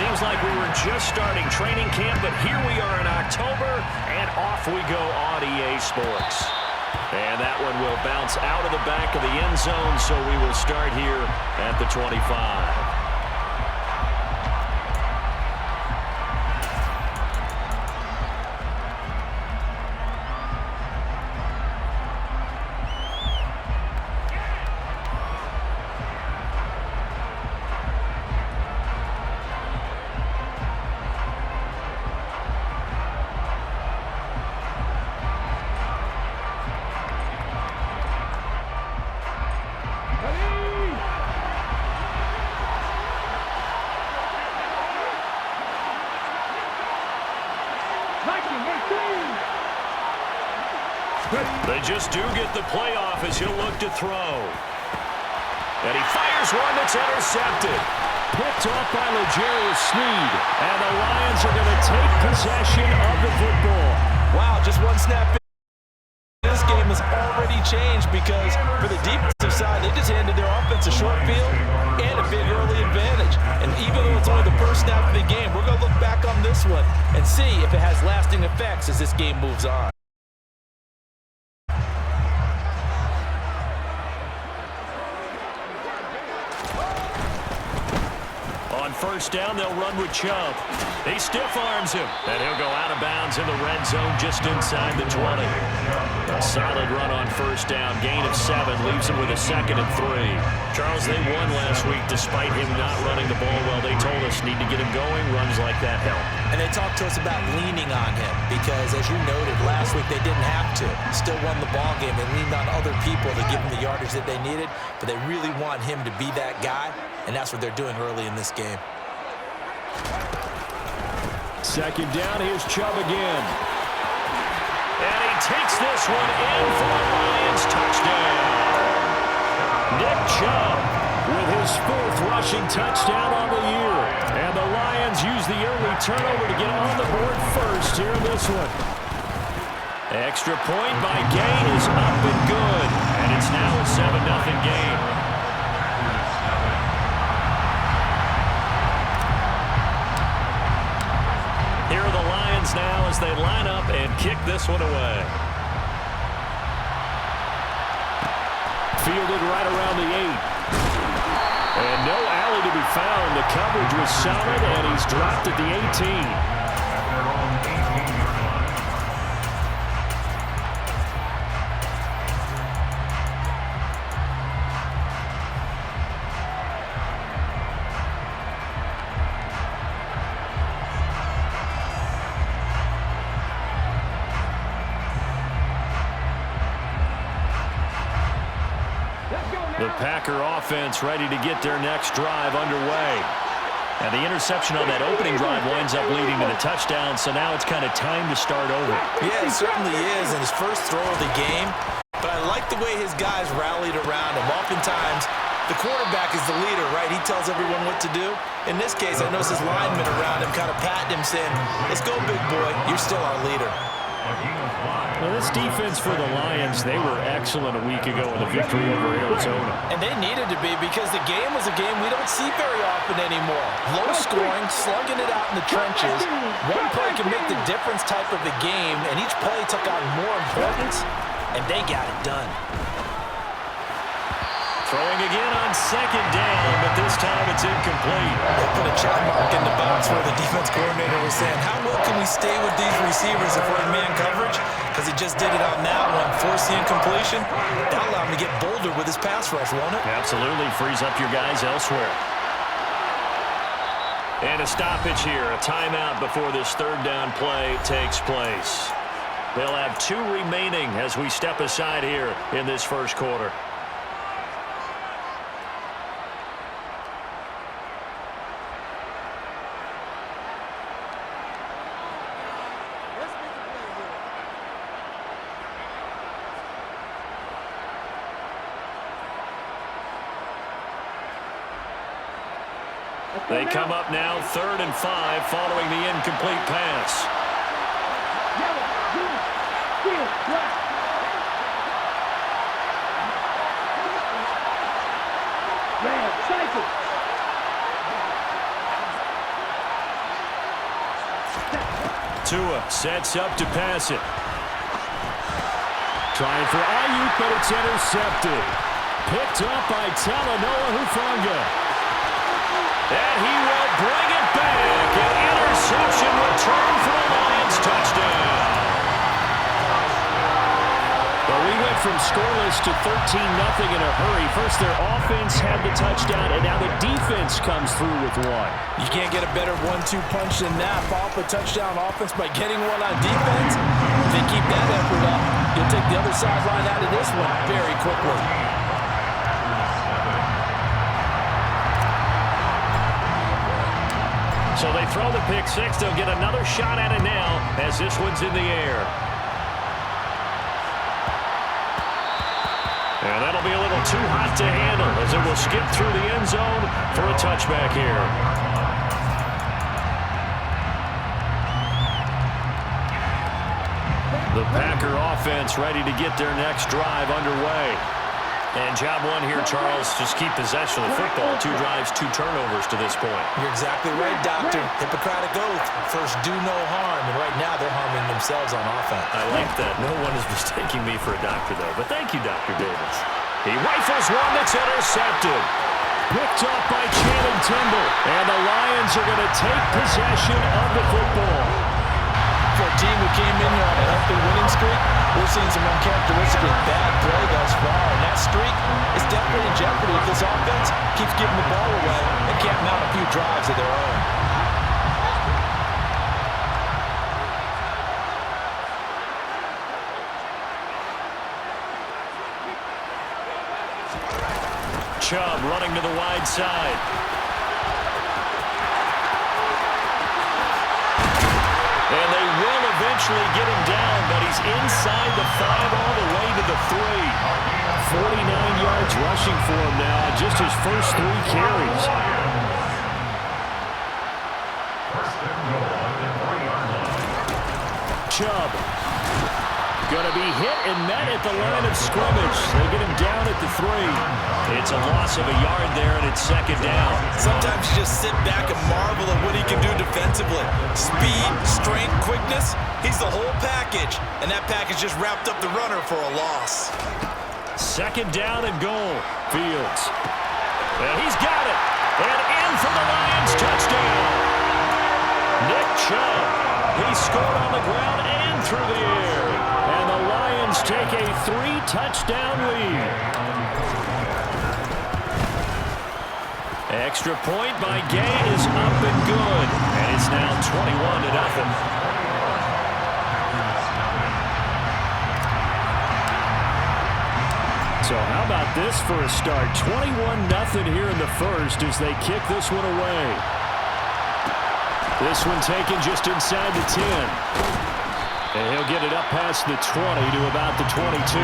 Seems like we were just starting training camp, but here we are in October, and off we go on EA Sports. And that one will bounce out of the back of the end zone, so we will start here at the 25. They just do get the playoff as he'll look to throw. And he fires one that's intercepted. Picked off by L'Jarius Sneed. And the Lions are going to take possession of the football. Wow, just one snap. This game has already changed because for the defensive side, they just handed their offense a short field and a big early advantage. And even though it's only the first snap of the game, we're going to look back on this one and see if it has lasting effects as this game moves on. First down, they'll run with Chubb. He stiff arms him, and he'll go out of bounds in the red zone just inside the 20. A solid run on first down, gain of 7, leaves him with a 2nd and 3. Charles, they won last week despite him not running the ball well. They told us need to get him going, runs like that help. And they talked to us about leaning on him because, as you noted, last week they didn't have to. Still won the ball game. They leaned on other people to give them the yardage that they needed, but they really want him to be that guy, and that's what they're doing early in this game. Second down, here's Chubb again. And he takes this one in for the Lions touchdown. Nick Chubb with his 4th rushing touchdown on the year. And the Lions use the early turnover to get on the board first here in this one. Extra point by Gain is up and good. And it's now a 7-0 game. Here are the Lions now as they line up and kick this one away. Fielded right around the 8. And no alley to be found. The coverage was solid, and he's dropped at the 18. The Packer offense ready to get their next drive underway. And the interception on that opening drive winds up leading to the touchdown, so now it's kind of time to start over. Yeah, it certainly is in his first throw of the game. But I like the way his guys rallied around him. Oftentimes, the quarterback is the leader, right? He tells everyone what to do. In this case, I noticed his linemen around him kind of patting him, saying, "Let's go, big boy. You're still our leader." Well, this defense for the Lions, they were excellent a week ago in the victory over Arizona. And they needed to be because the game was a game we don't see very often anymore. Low scoring, slugging it out in the trenches. One play can make the difference type of the game, and each play took on more importance, and they got it done. Throwing again on second down, but this time it's incomplete. They put a check mark in the box where the defense coordinator was saying, how well can we stay with these receivers if we're in man coverage? Because he just did it on that one, forcing incompletion. That'll allow him to get bolder with his pass rush, won't it? Absolutely. Frees up your guys elsewhere. And a stoppage here, a timeout before this third down play takes place. They'll have 2 remaining as we step aside here in this first quarter. They come up now 3rd and 5 following the incomplete pass. Tua sets up to pass it. Trying for Ayuk, but it's intercepted. Picked up by Talanoa Hufanga. And he will bring it back. An interception return for the Lions. Touchdown. Well, we went from scoreless to 13-0 in a hurry. First, their offense had the touchdown, and now the defense comes through with one. You can't get a better 1-2 punch than that. Follow up a touchdown offense by getting one on defense. If they keep that effort up, you'll take the other sideline out of this one very quickly. So they throw the pick six. They'll get another shot at it now as this one's in the air. And that'll be a little too hot to handle as it will skip through the end zone for a touchback here. The Packer offense ready to get their next drive underway. And job one here, Charles, just keep possession of the football. 2 drives, 2 turnovers to this point. You're exactly right, Doctor. Hippocratic oath. First, do no harm. And right now, they're harming themselves on offense. I like that. No one is mistaking me for a doctor, though. But thank you, Dr. Davis. He rifles one that's intercepted. Picked up by Channing Tindall. And the Lions are going to take possession of the football. For a team who came in here on a healthy winning streak, we're seeing some uncharacteristically bad play thus far. And that streak is definitely in jeopardy if this offense keeps giving the ball away and can't mount a few drives of their own. Chubb running to the wide side. And they will eventually get him down, but he's inside the 5 all the way to the 3. 49 yards rushing for him now on just his first 3 carries. Chubb going to be hit and met at the line of scrimmage. They get him down at the 3. It's a loss of a yard there, and it's 2nd down. Sometimes you just sit back and marvel at what he can do defensively. Speed, strength, quickness, he's the whole package. And that package just wrapped up the runner for a loss. 2nd down and goal. Fields. And he's got it. And in for the Lions. Touchdown. Nick Chubb. He scored on the ground and through the air. And the Lions take a 3-touchdown lead. Extra point by Gay is up and good. And it's now 21-0. So how about this for a start? 21-0 here in the first as they kick this one away. This one taken just inside the 10. And he'll get it up past the 20 to about the 22.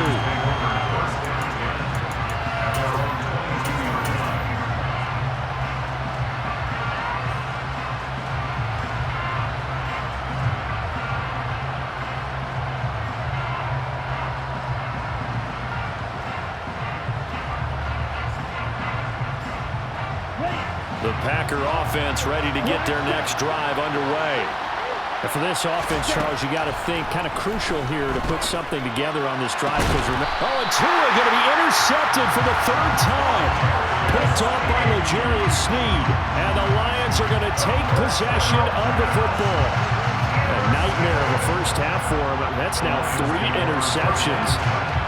The Packer offense ready to get their next drive underway. And for this offense, Charles, you got to think kind of crucial here to put something together on this drive. And Tua going to be intercepted for the 3rd time. Picked off by L'Jarius Sneed. And the Lions are going to take possession of the football. A nightmare of a first half for him. That's now 3 interceptions.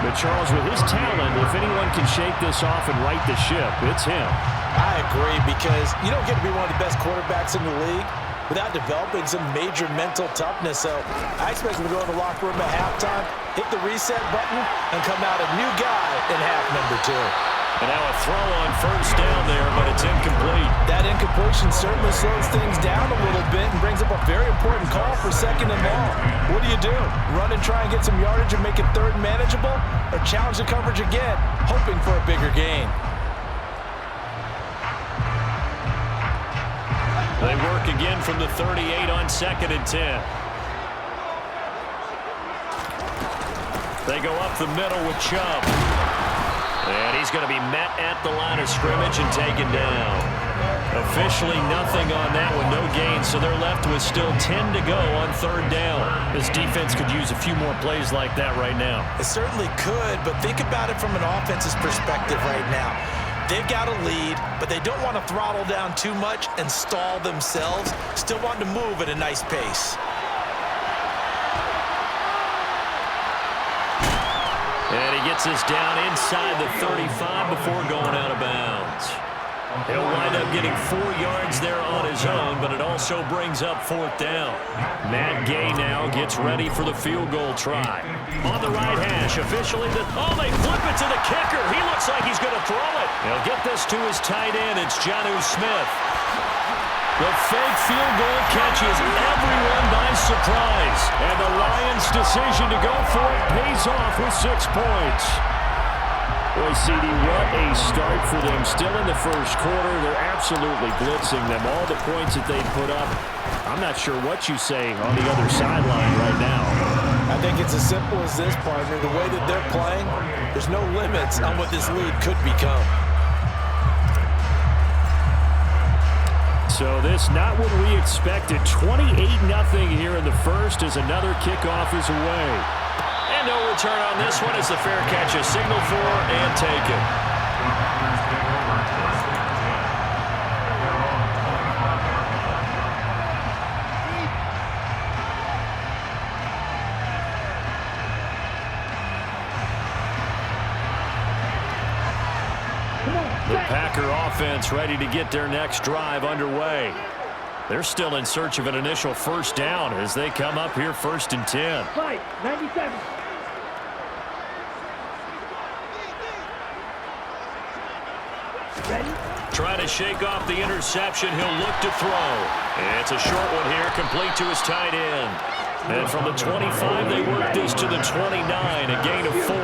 But Charles, with his talent, if anyone can shake this off and right the ship, it's him. I agree, because you don't get to be one of the best quarterbacks in the league without developing some major mental toughness. So I expect him to go in the locker room at halftime, hit the reset button, and come out a new guy in half number 2. And now a throw on first down there, but it's incomplete. That incompletion certainly slows things down a little bit and brings up a very important call for 2nd and long. What do? Run and try and get some yardage and make it 3rd manageable? Or challenge the coverage again, hoping for a bigger gain? They work again from the 38 on 2nd and 10. They go up the middle with Chubb. And he's going to be met at the line of scrimmage and taken down. Officially nothing on that one, no gain, so they're left with still 10 to go on third down. This defense could use a few more plays like that right now. It certainly could, but think about it from an offense's perspective right now. They've got a lead, but they don't want to throttle down too much and stall themselves. Still want to move at a nice pace. And he gets us down inside the 35 before going out of bounds. He'll wind up getting 4 yards there on his own, but it also brings up fourth down. Matt Gay now gets ready for the field goal try. On the right hash, officially, they flip it to the kicker. He looks like he's going to throw it. He'll get this to his tight end. It's Jonnu Smith. The fake field goal catches everyone by surprise. And the Lions' decision to go for it pays off with 6 points. Boy, CD, what a start for them. Still in the first quarter, they're absolutely blitzing them. All the points that they put up, I'm not sure what you say on the other sideline right now. I think it's as simple as this, partner. The way that they're playing, there's no limits on what this lead could become. So this not what we expected. 28-0 here in the first as another kickoff is away. And no return on this one as the fair catch is signaled for and taken. The Packer offense ready to get their next drive underway. They're still in search of an initial first down as they come up here 1st and 10. 97. Ready? Trying to shake off the interception. He'll look to throw. It's a short one here, complete to his tight end. And from the 25, they work this to the 29, a gain of 4.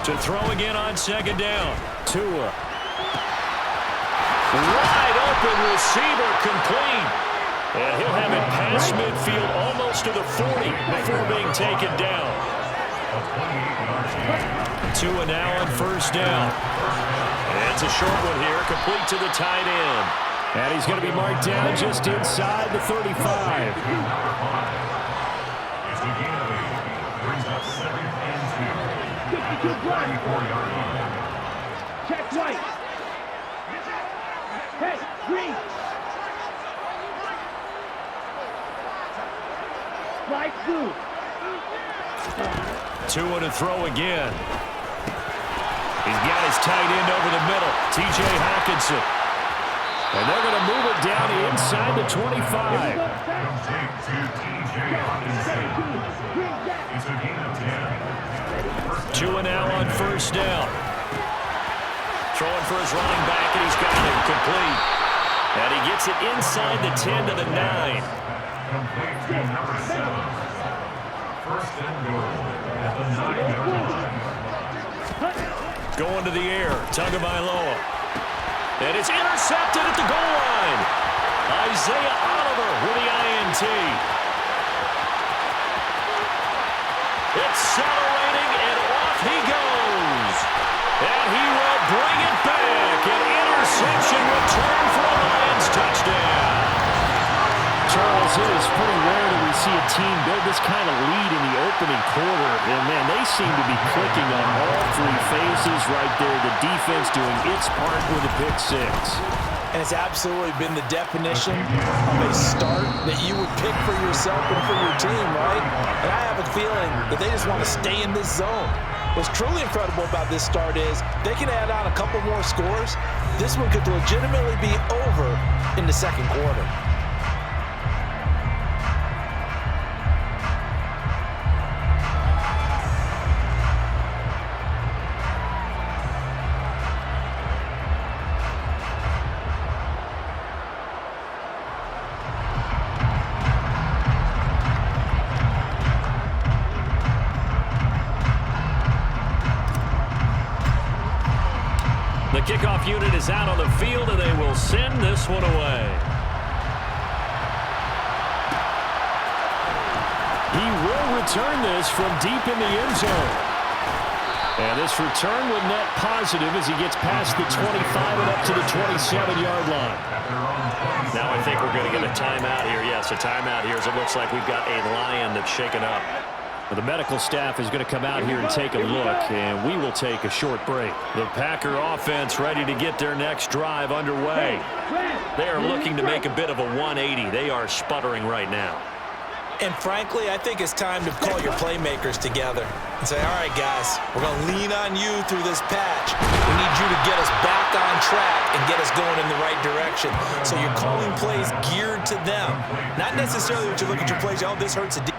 To throw again on 2nd down. Tua. Wide open receiver, complete. And he'll have it past midfield almost to the 40 before being taken down. Tua now on 1st down. And it's a short one here, complete to the tight end. And he's going to be marked down just inside the 35. Check right. Hey, green. Slide through. Tua to throw again. He's got his tight end over the middle, T.J. Hawkinson. And they're going to move it down inside the 25. Tua now on 1st down. Throwing for his running back, and he's got it complete. And he gets it inside the 10 to the 9. Going to the air, Tagovailoa. And it's intercepted at the goal line. Isaiah Oliver with the INT. It's accelerating, and off he goes. And he will bring it back. An interception return for a Lions touchdown. Charles, it is pretty rare that we see a team build this kind of lead in the opening quarter. And, man, they seem to be clicking on all 3 phases right there. The defense doing its part with a pick 6. And it's absolutely been the definition of a start that you would pick for yourself and for your team, right? And I have a feeling that they just want to stay in this zone. What's truly incredible about this start is they can add on a couple more scores. This one could legitimately be over in the 2nd quarter. The kickoff unit is out on the field, and they will send this one away. He will return this from deep in the end zone. And this return would net positive as he gets past the 25 and up to the 27-yard line. Now I think we're going to get a timeout here. Yes, a timeout here as it looks like we've got a Lion that's shaken up. Well, the medical staff is going to come out here and take a look, and we will take a short break. The Packer offense ready to get their next drive underway. They are looking to make a bit of a 180. They are sputtering right now. And frankly, I think it's time to call your playmakers together and say, all right, guys, we're going to lean on you through this patch. We need you to get us back on track and get us going in the right direction. So you're calling plays geared to them. Not necessarily what you look at your plays, oh, this hurts a deep.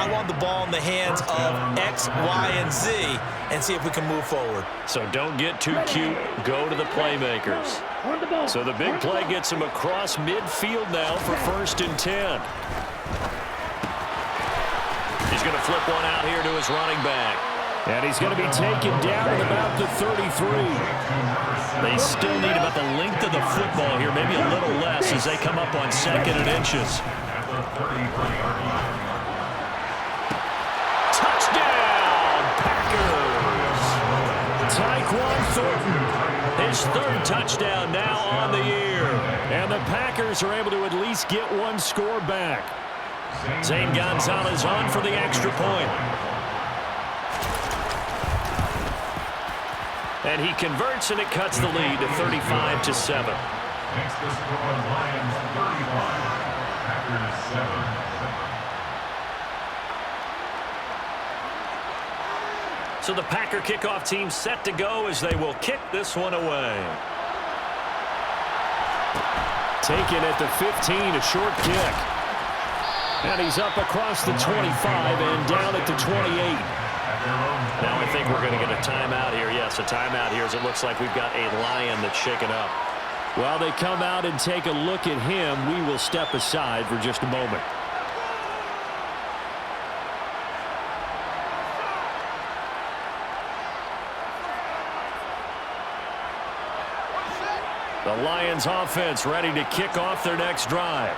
I want the ball in the hands of X, Y, and Z and see if we can move forward. So don't get too cute. Go to the playmakers. So the big play gets him across midfield now for 1st and 10. He's going to flip one out here to his running back. And he's going to be taken down at about the 33. They still need about the length of the football here, maybe a little less as they come up on 2nd and inches. Tyquan Thornton, his 3rd touchdown now on the year. And the Packers are able to at least get one score back. Zane Gonzalez on for the extra point. And he converts, and it cuts the lead to 35-7. Next to score, Lions 35, Packers 7. So the Packer kickoff team set to go as they will kick this one away. Taken at the 15, a short kick. And he's up across the 25 and down at the 28. Now I think we're going to get a timeout here. Yes, a timeout here as it looks like we've got a Lion that's shaken up. While they come out and take a look at him, we will step aside for just a moment. The Lions offense ready to kick off their next drive.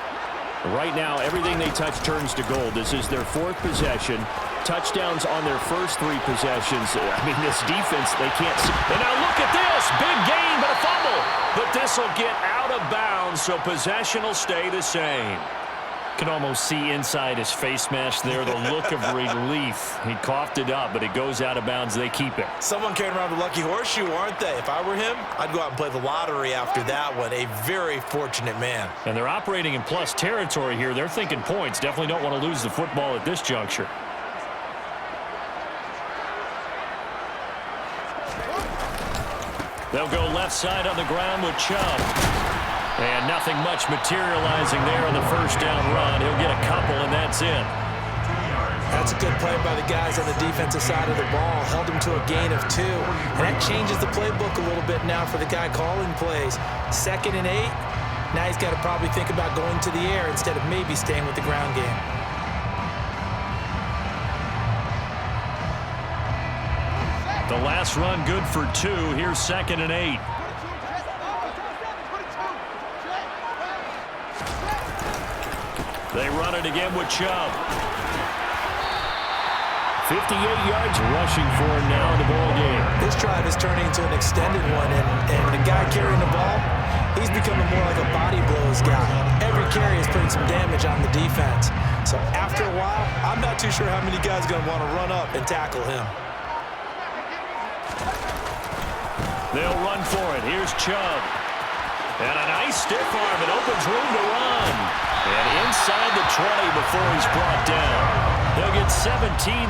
Right now, everything they touch turns to gold. This is their 4th possession. Touchdowns on their first 3 possessions. I mean, this defense, they can't see. And now look at this. Big gain, but a fumble. But this will get out of bounds, so possession will stay the same. Can almost see inside his face mask there, the look of relief. He coughed it up, but it goes out of bounds. They keep it. Someone carrying around a lucky horseshoe, aren't they? If I were him, I'd go out and play the lottery after that one. A very fortunate man. And they're operating in plus territory here. They're thinking points. Definitely don't want to lose the football at this juncture. They'll go left side on the ground with Chubb. And nothing much materializing there on the first down run. He'll get a couple, and that's it. That's a good play by the guys on the defensive side of the ball. Held him to a gain of 2. And that changes the playbook a little bit now for the guy calling plays. 2nd and 8. Now he's got to probably think about going to the air instead of maybe staying with the ground game. The last run good for 2. Here's 2nd and 8. They run it again with Chubb. 58 yards rushing for him now in the ball game. This drive is turning into an extended one, and the guy carrying the ball, he's becoming more like a body blows guy. Every carry is putting some damage on the defense. So after a while, I'm not too sure how many guys are going to want to run up and tackle him. They'll run for it. Here's Chubb. And a nice stiff arm. It opens room to run. And inside the 20 before he's brought down. They'll get 17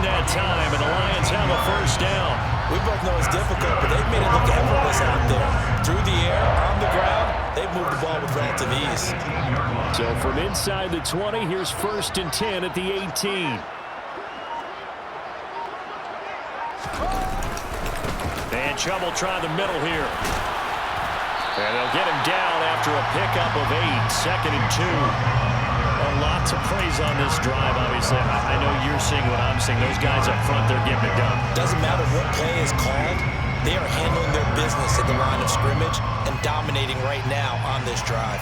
that time, and the Lions have a first down. We both know it's difficult, but they've made it look effortless out there. Through the air, on the ground, they've moved the ball with relative ease. So from inside the 20, here's 1st and 10 at the 18. And Chubb will try the middle here. And they'll get him down after a pickup of 8. 2nd and 2. A lot to praise on this drive, obviously. I know you're seeing what I'm seeing. Those guys up front, they're getting it done. Doesn't matter what play is called. They are handling their business at the line of scrimmage and dominating right now on this drive.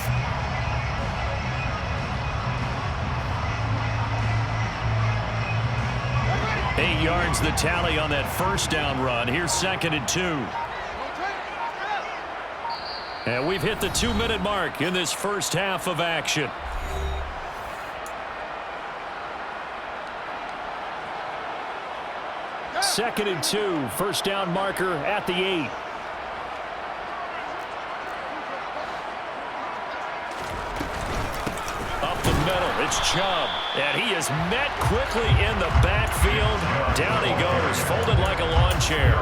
Eight yards the tally on that first down run. Here's 2nd and 2. And we've hit the 2-minute mark in this first half of action. Second and 2, first down marker at the 8. Up the middle, it's Chubb. And he is met quickly in the backfield. Down he goes, folded like a lawn chair.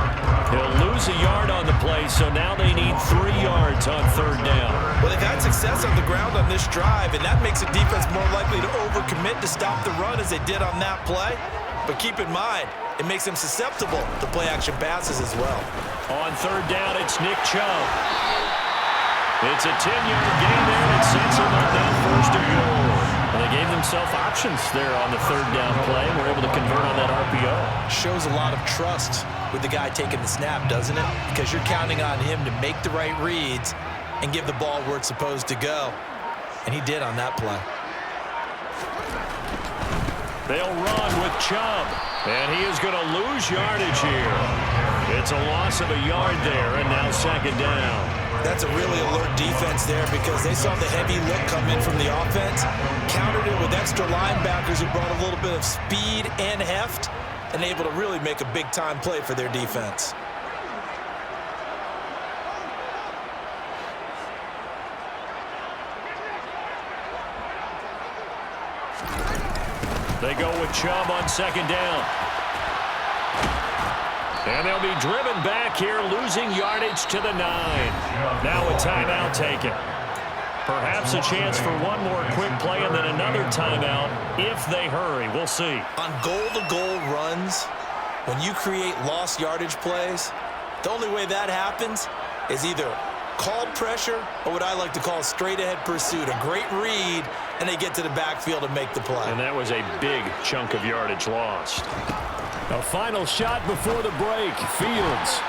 He'll lose a yard on the play, so now they need 3 yards on 3rd down. Well, they've had success on the ground on this drive, and that makes a defense more likely to overcommit to stop the run as they did on that play. But keep in mind, it makes them susceptible to play-action passes as well. On 3rd down, it's Nick Chubb. It's a 10-yard gain there, and it sets them up now 1st and goal. And they gave themselves options there on the 3rd down play, and were able to convert on that RPO. Shows a lot of trust with the guy taking the snap, doesn't it? Because you're counting on him to make the right reads and give the ball where it's supposed to go. And he did on that play. They'll run with Chubb, and he is going to lose yardage here. It's a loss of a yard there, and now 2nd down. That's a really alert defense there because they saw the heavy look come in from the offense, countered it with extra linebackers who brought a little bit of speed and heft, and able to really make a big-time play for their defense. They go with Chubb on 2nd down. And they'll be driven back here, losing yardage to the 9. Now a timeout taken. Perhaps a chance for one more quick play and then another timeout if they hurry. We'll see. On goal-to-goal runs, when you create lost yardage plays, the only way that happens is either called pressure or what I like to call straight-ahead pursuit. A great read, and they get to the backfield and make the play. And that was a big chunk of yardage lost. A final shot before the break. Fields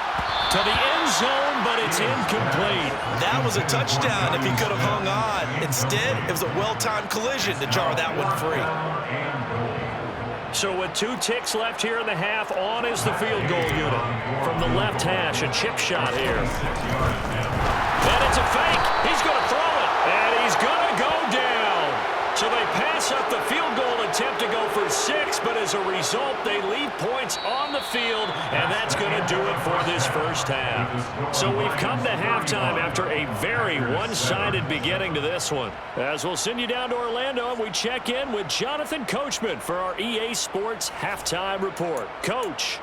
to the end zone, but it's incomplete. That was a touchdown if he could have hung on. Instead, it was a well-timed collision to jar that one free. So with 2 ticks left here in the half, on is the field goal unit. From the left hash, a chip shot here. And it's a fake. He's going to throw it, and he's going to go down. So they pass up the field goal attempt to go for 6, but as a result, they leave points on the field, and that's going to do it for this first half. So we've come to halftime after a very one-sided beginning to this one. As we'll send you down to Orlando, and we check in with Jonathan Coachman for our EA Sports Halftime Report. Coach.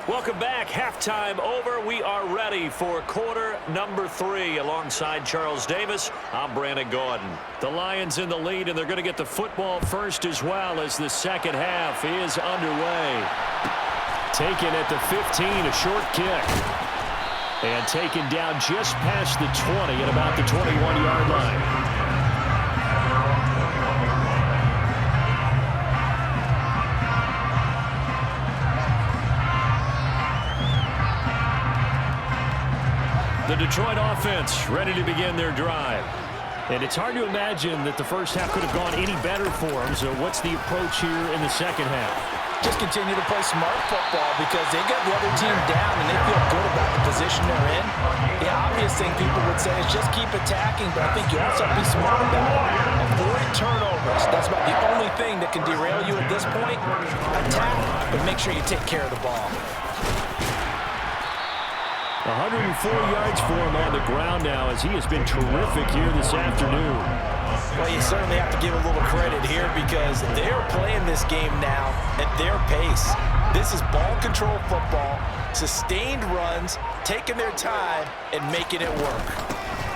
Welcome back back. Halftime over. We are ready for quarter number 3. Alongside Charles Davis, I'm Brandon Gaudin. The Lions in the lead, and they're going to get the football first as well as the second half is underway. Taken at the 15, a short kick. And taken down just past the 20 at about the 21-yard line. The Detroit offense ready to begin their drive. And it's hard to imagine that the first half could have gone any better for them. So what's the approach here in the second half? Just continue to play smart football because they got the other team down and they feel good about the position they're in. The obvious thing people would say is just keep attacking, but I think you also have to be smart about it. Avoid turnovers. That's about the only thing that can derail you at this point. Attack, but make sure you take care of the ball. 104 yards for him on the ground now as he has been terrific here this afternoon. Well, you certainly have to give a little credit here because they're playing this game now at their pace. This is ball control football, sustained runs, taking their time, and making it work.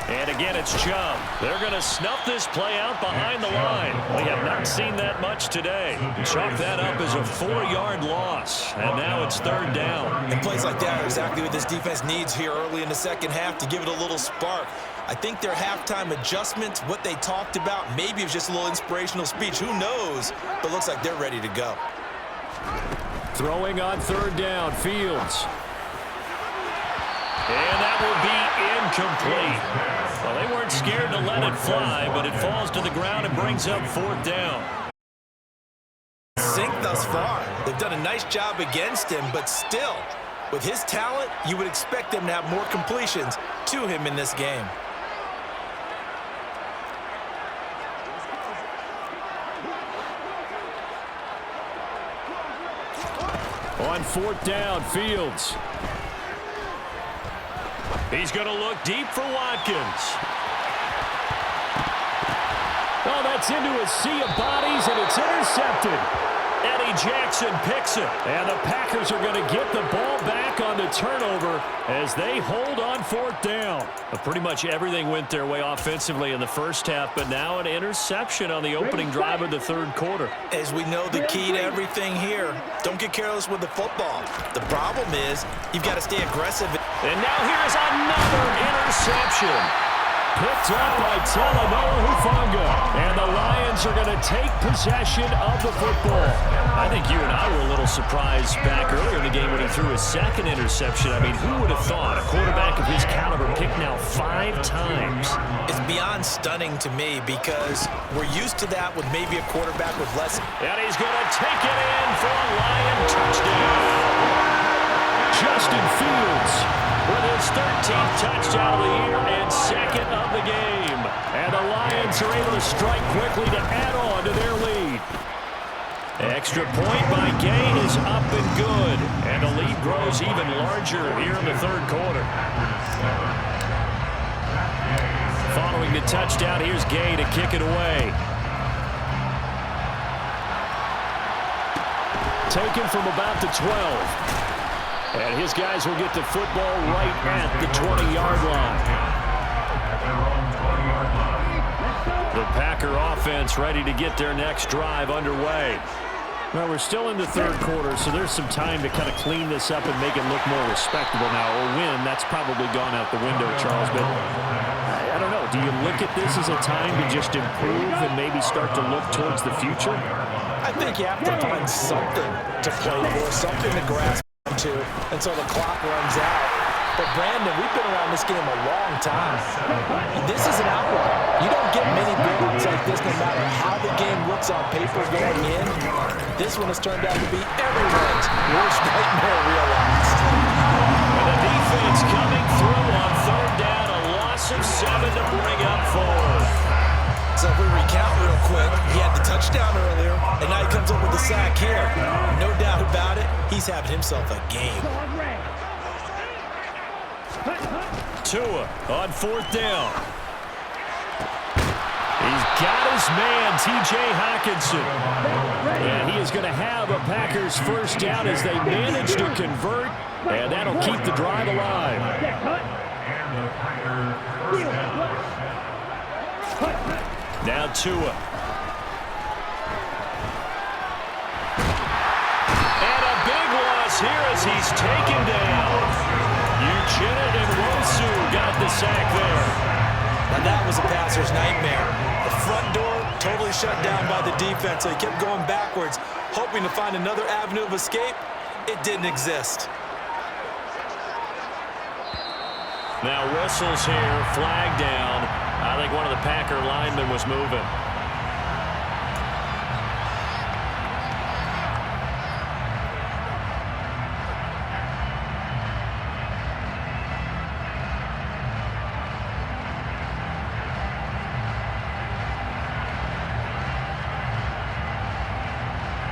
And again, it's Chubb. They're going to snuff this play out behind the line. We have not seen that much today. Chalk that up as a 4-yard loss. And now it's third down. And plays like that are exactly what this defense needs here early in the second half to give it a little spark. I think their halftime adjustments, what they talked about, maybe it was just a little inspirational speech. Who knows? But looks like they're ready to go. Throwing on third down, Fields. And that will be incomplete. Well, they weren't scared to let it fly, but it falls to the ground and brings up fourth down. Sink thus far. They've done a nice job against him, but still, with his talent, you would expect them to have more completions to him in this game. On fourth down, Fields. He's going to look deep for Watkins. Oh, that's into a sea of bodies, and it's intercepted. Eddie Jackson picks it. And the Packers are going to get the ball back on the turnover as they hold on fourth down. But pretty much everything went their way offensively in the first half, but now an interception on the opening drive of the third quarter. As we know, the key to everything here, don't get careless with the football. The problem is you've got to stay aggressive. And now here's another interception. Picked up by Talanoa Hufanga. And the Lions are going to take possession of the football. I think you and I were a little surprised back earlier in the game when he threw his second interception. I mean, who would have thought a quarterback of his caliber picked now 5 times? It's beyond stunning to me because we're used to that with maybe a quarterback with less. And he's going to take it in for a Lion touchdown. Justin Fields with his 13th touchdown of the year and second of the game. And the Lions are able to strike quickly to add on to their lead. Extra point by Gay is up and good. And the lead grows even larger here in the third quarter. Following the touchdown, here's Gay to kick it away. Taken from about the 12. And his guys will get the football right at the 20-yard line. The Packer offense ready to get their next drive underway. Well, we're still in the third quarter, so there's some time to kind of clean this up and make it look more respectable now. Or win, that's probably gone out the window, Charles. But I don't know. Do you look at this as a time to just improve and maybe start to look towards the future? I think you have to find something to play for, something to grasp to until the clock runs out. But Brandon, we've been around this game a long time. This is an outlier. You don't get many blowouts like this no matter how the game looks on paper going in. This one has turned out to be everyone's worst nightmare realized. And the defense coming through on third down, a loss of 7 to bring up forward. So if we recount real quick, he had the touchdown earlier, and now he comes up with the sack here. No doubt about it, he's having himself a game. Tua on fourth down. He's got his man, T.J. Hockenson. And he is going to have a Packers first down as they manage to convert And that'll keep the drive alive. Check, cut. And the Packers first down. Now Tua. And a big loss here as he's taken down. Uchenna and Rosu got the sack there. Now that was a passer's nightmare. The front door totally shut down by the defense, so he kept going backwards, hoping to find another avenue of escape. It didn't exist. Now whistles here, flag down. I think one of the Packer linemen was moving.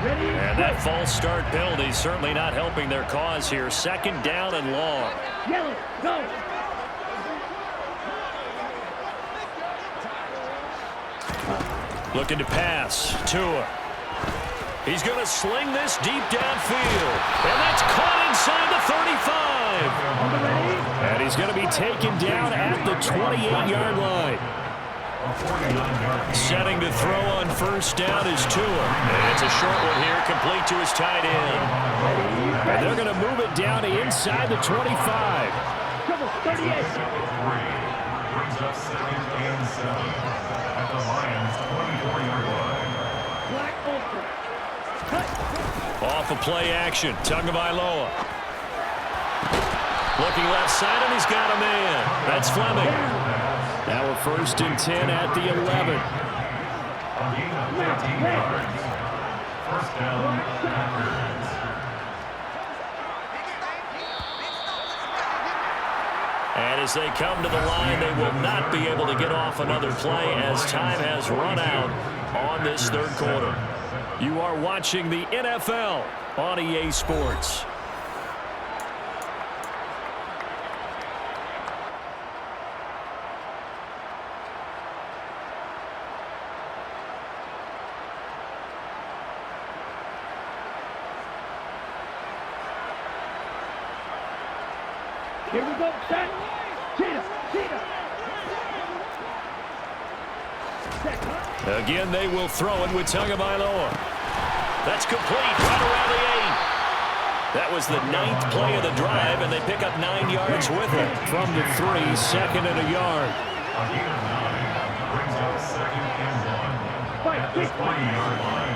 And that false start penalty certainly not helping their cause here. Second down and long. Yellow, go. Looking to pass. Tua. He's going to sling this deep downfield. And that's caught inside the 35. And he's going to be taken down at the 28-yard line. Setting to throw on first down is Tua. And it's a short one here, complete to his tight end. And they're going to move it down to inside the 25. Trouble, 38. Brings up 2nd and 7 at the Lions' 24-yard line. Black ultra. Cut. Off of play action, Tagovailoa. Looking left side, and he's got a man. That's Fleming. Now a 1st and 10 at the 11. A gain of 15 yards. First down, Packers. And as they come to the line, they will not be able to get off another play as time has run out on this 3rd quarter. You are watching the NFL on EA Sports. Here we go, set. Cheetah, cheetah. Set, cut. Again, they will throw it with Tagovailoa. That's complete right around the 8. That was the 9th play of the drive, and they pick up 9 yards with it. From the 3, 2nd and a yard. A gain of 9 brings up 2nd and 1 Fight, at the 20-yard line.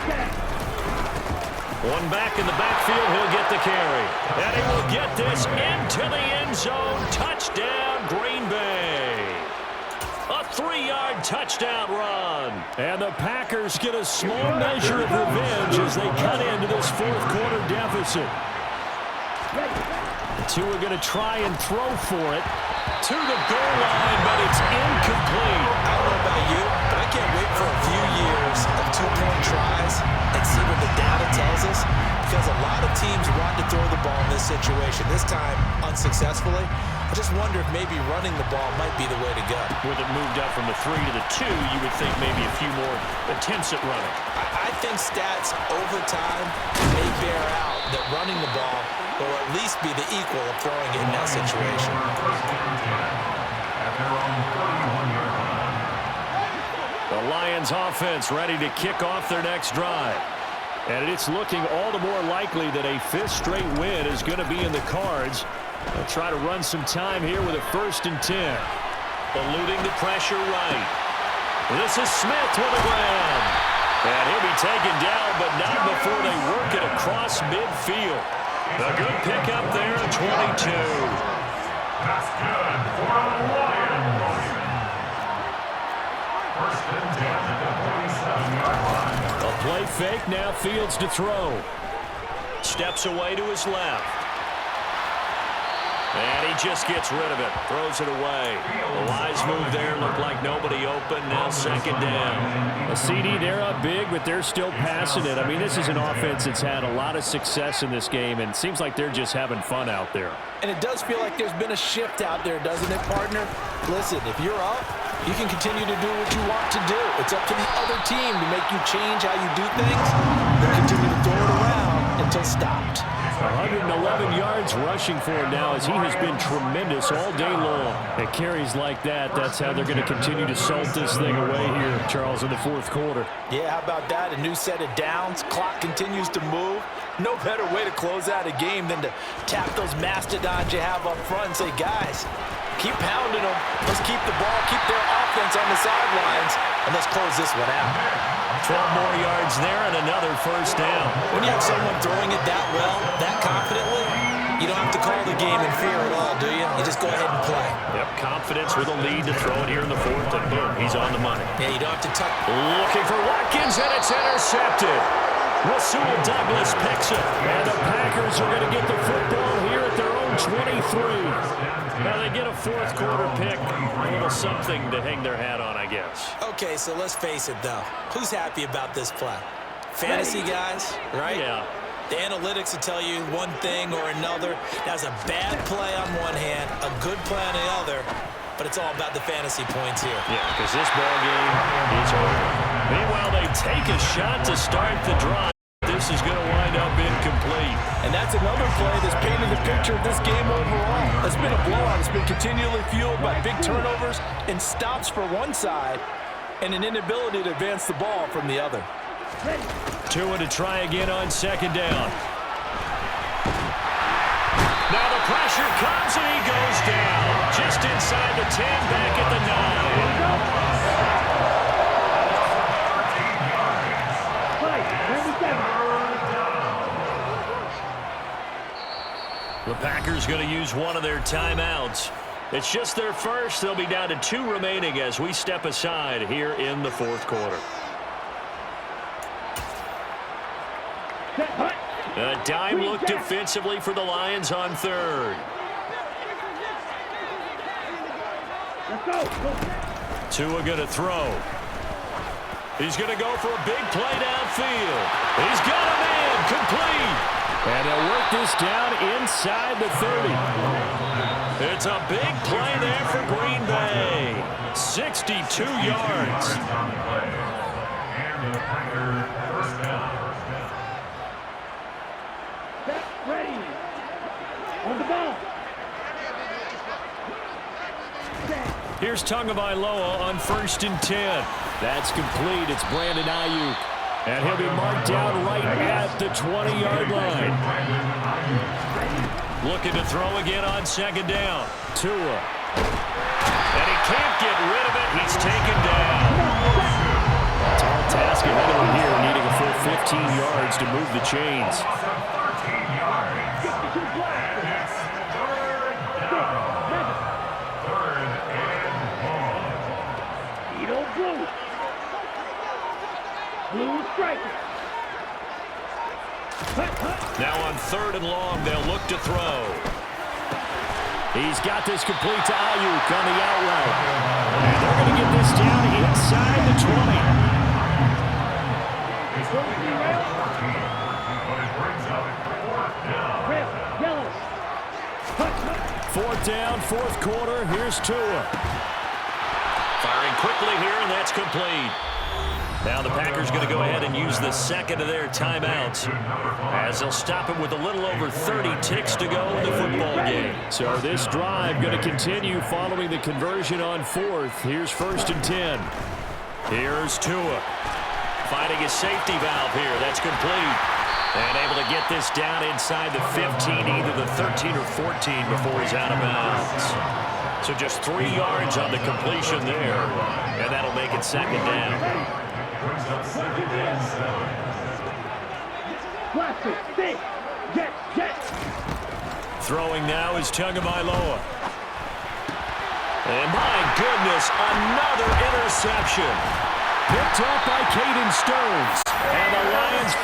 Set. One back in the backfield, he'll get the carry. And he will get this into the end zone. Touchdown, Green Bay. A 3-yard touchdown run. And the Packers get a small measure of revenge as they cut into this 4th quarter deficit. The two are going to try and throw for it to the goal line, but it's incomplete. I don't know about you, but I can't wait for a few years of 2-point tries and see what the data tells us, because a lot of teams want to throw the ball in this situation, this time unsuccessfully. I just wonder if maybe running the ball might be the way to go. With it moved up from the 3 to the 2, you would think maybe a few more attempts at running. I think stats over time may bear out that running the ball will at least be the equal of throwing it in that situation. First and 10 at their own 31-yard line. The Lions offense ready to kick off their next drive. And it's looking all the more likely that a 5th straight win is going to be in the cards. They'll try to run some time here with a 1st and 10. Eluding the pressure right. This is Smith with a grab. And he'll be taken down, but not before they work it across midfield. A good pickup there at 22. That's good for the Lions. First and 10 at the 27-yard line. A play fake, now Fields to throw. Steps away to his left. And he just gets rid of it, throws it away. The wise move there, looked like nobody open, now 2nd down. A CD, they're up big, but they're still passing it. I mean, this is an offense that's had a lot of success in this game, and it seems like they're just having fun out there. And it does feel like there's been a shift out there, doesn't it, partner? Listen, if you're up, you can continue to do what you want to do. It's up to the other team to make you change how you do things. They'll continue to throw it around until stopped. 111 yards rushing for him now, as he has been tremendous all day long. At carries like that, that's how they're going to continue to salt this thing away here, Charles, in the fourth quarter. Yeah, how about that? A new set of downs. Clock continues to move. No better way to close out a game than to tap those mastodons you have up front and say, guys, keep pounding them. Let's keep the ball, keep their offense on the sidelines, and let's close this one out. 12 more yards there and another first down. When you have someone throwing it that well, that confidently, you don't have to call the game in fear at all, do you? You just go ahead and play. Yep, confidence with a lead to throw it here in the fourth, and boom, he's on the money. Yeah, you don't have to touch. Looking for Watkins, and it's intercepted. Rasul Douglas picks it, and the Packers are going to get the football here at their own 23. Now they get a fourth quarter pick, a little something to hang their hat on, I guess. Okay, so let's face it, though. Who's happy about this play? Fantasy guys, right? Yeah. The analytics will tell you one thing or another. That's a bad play on one hand, a good play on the other, but it's all about the fantasy points here. Yeah, because this ball game is over. Meanwhile, they take a shot to start the drive. This is going to wind up incomplete. And that's another play that's painted the picture of this game overall. It's been a blowout. It's been continually fueled by big turnovers and stops for one side and an inability to advance the ball from the other. Tua to try again on second down. Now the pressure comes and he goes down. Just inside the 10, back at the 9. The Packers going to use one of their timeouts. It's just their first. They'll be down to 2 remaining as we step aside here in the fourth quarter. A dime look defensively for the Lions on third. Tua going to throw. He's going to go for a big play downfield. He's got a man complete. And they'll work this down inside the 30. It's a big play there for Green Bay. 62 yards. And the Packers first down. Ready. On the ball. Here's Tagovailoa on 1st and 10. That's complete. It's Brandon Ayuk. And he'll be marked down right at the 20-yard line. Looking to throw again on second down. Tua. And he can't get rid of it. He's taken down. Tall task ahead of him here, needing a full 15 yards to move the chains. Now on 3rd and long, they'll look to throw. He's got this complete to Ayuk on the out route. And they're going to get this down inside the 20. 4th down, 4th quarter. Here's Tua. Firing quickly here, and that's complete. Now the Packers going to go ahead and use the second of their timeouts as they'll stop it with a little over 30 ticks to go in the football game. So this drive going to continue following the conversion on 4th. Here's 1st and 10. Here's Tua. Finding his safety valve here. That's complete. And able to get this down inside the 15, either the 13 or 14 before he's out of bounds. So just 3 yards on the completion there. And that'll make it second down. Throwing now is Tagovailoa. And my goodness, another interception. Picked up by Caden Stones. And the Lions